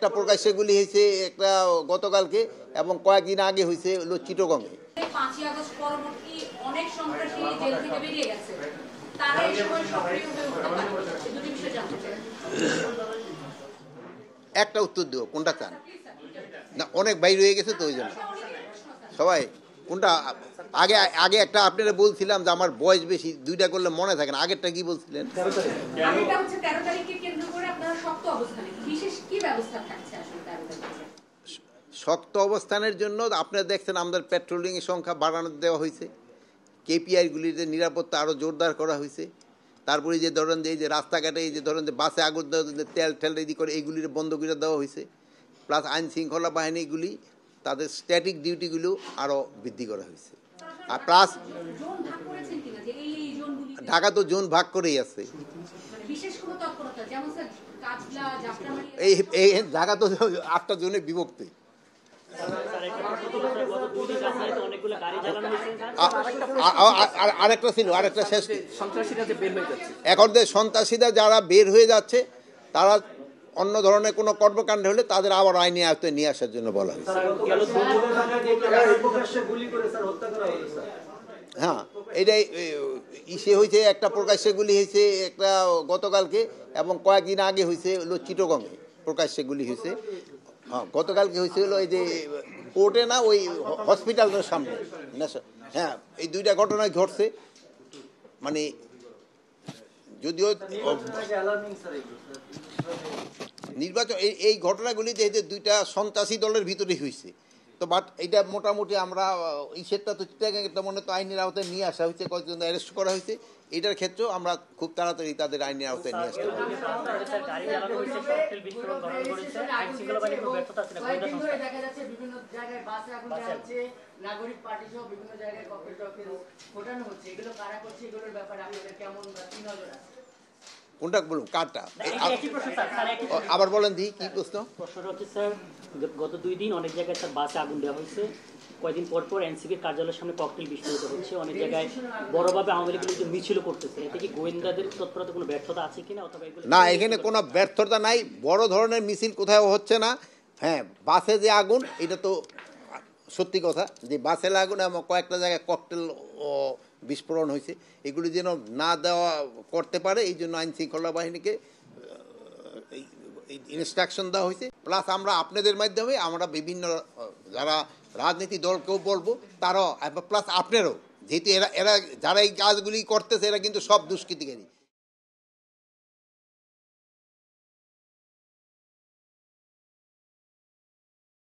একটা প্রকাশ্যে গুলি হয়েছে একটা গতকালকে এবং কয়েকদিন আগে হয়েছে হলো চিটাগংয়ে। 5ই আগস্ট পরবর্তী অনেক সন্ত্রাসী জেল থেকে বেরিয়ে গেছে, তারা এই সময় সক্রিয় হয়ে উঠতে পারে, এই দুটি বিষয় জানতে চাই। একটা উত্তর দিও, কোনটা চান? না, অনেক বাইরে হয়ে গেছে তো ওই জন্য সবাই কোনটা আগে আগে একটা আপনারা বলছিলাম যে আমার বয়স বেশি, দুইটা করলে মনে থাকে না। আগেরটা কি বলছিলেন? আগেরটা হচ্ছে 13 তারিখকে কেন্দ্র করে আপনারা শক্ত অবস্থানে বিশেষ কি ব্যবস্থা থাকছে আসলে 13 তারিখে? শক্ত অবস্থানের জন্য আপনারা দেখছেন আমাদের পেট্রোলিং এর সংখ্যা বাড়ানো দেওয়া হয়েছে, কেপিআইগুলিতে নিরাপত্তা আরও জোরদার করা হয়েছে। তারপরে যে ধরেন যে এই যে রাস্তাঘাটে এই যে ধরেন যে বাসে আগুন তেল ঠেল রেডি করে এইগুলির বন্ধ করে দেওয়া হয়েছে। প্লাস আইন শৃঙ্খলা বাহিনীগুলি তাদের স্ট্যাটিক ডিউটিগুলো আরও বৃদ্ধি করা হয়েছে। আর প্লাস ঢাকা তো জোন ভাগ করেই আছে, এই ঢাকা তো 8টা জোনে বিভক্তি। আরেকটা ছিল, আরেকটা শেষ, এখন যে সন্ত্রাসীরা যারা বের হয়ে যাচ্ছে তারা অন্য ধরনের কোনো কর্মকাণ্ড হলে তাদের আবার আইনি আয়ত্তায় নিয়ে আসার জন্য বলা হয়েছে। হ্যাঁ, এটাই ইসে হয়েছে, একটা প্রকাশ্যে গুলি হয়েছে একটা গতকালকে এবং কয়েকদিন আগে হয়েছে হলো চিটাগংয়ে প্রকাশ্যে গুলি হয়েছে। হ্যাঁ, গতকালকে হয়েছে হলো এই যে কোর্টে না, ওই হসপিটালের সামনে। হ্যাঁ, এই দুইটা ঘটনা ঘটছে। মানে যদিও নির্বাচন এই ঘটনাগুলি যে দুইটা সন্ত্রাসী দলের ভিতরে হয়েছে, তো বাট এটা মোটামুটি আমরা এই সেটটা তো চিটাগাংটা মনে তো আইনের আওতায় নিয়ে আসা হয়েছে, কয়েকজন অ্যারেস্ট করা হয়েছে। এটার ক্ষেত্রেও আমরা খুব তাড়াতাড়ি তাদের আইনের আওতায় নিয়ে আসতে পারি। কোনটা বলুন, কারটা আবার বলেন দি কি প্রশ্ন? প্রশ্নটা হচ্ছে স্যার, গত 2 দিন অনেক জায়গায় স্যার বাসে আগুন দেওয়া হয়েছে, কয়েকদিন পর পর এনসিপির কার্যালয়ের সামনে ককটেল বিস্ফোরিত হচ্ছে, অনেক জায়গায় বড়ভাবে আওয়ামী লীগ মিছিল করতেছে। এতে কি গোয়েন্দাদের তৎপরতা কোনো ব্যর্থতা আছে কিনা? অথবা না, এখানে কোনো ব্যর্থতা নাই, বড় ধরনের মিছিল কোথাও হচ্ছে না। হ্যাঁ, বাসে যে আগুন এটা তো সত্যি কথা, যে বাসে আগুন এবং কয়েকটা জায়গায় ককটেল বিস্ফোরণ হয়েছে, এগুলি যেন না দেওয়া করতে পারে এই জন্য আইন শৃঙ্খলা বাহিনীকে ইনস্ট্রাকশন দেওয়া হয়েছে। প্লাস আমরা আপনাদের মাধ্যমে আমরা বিভিন্ন যারা রাজনীতি দলকেও বলবো, তারাও প্লাস আপনারও, যেহেতু এরা যারা এই কাজগুলি করতেছে এরা কিন্তু সব দুষ্কৃতিকারী,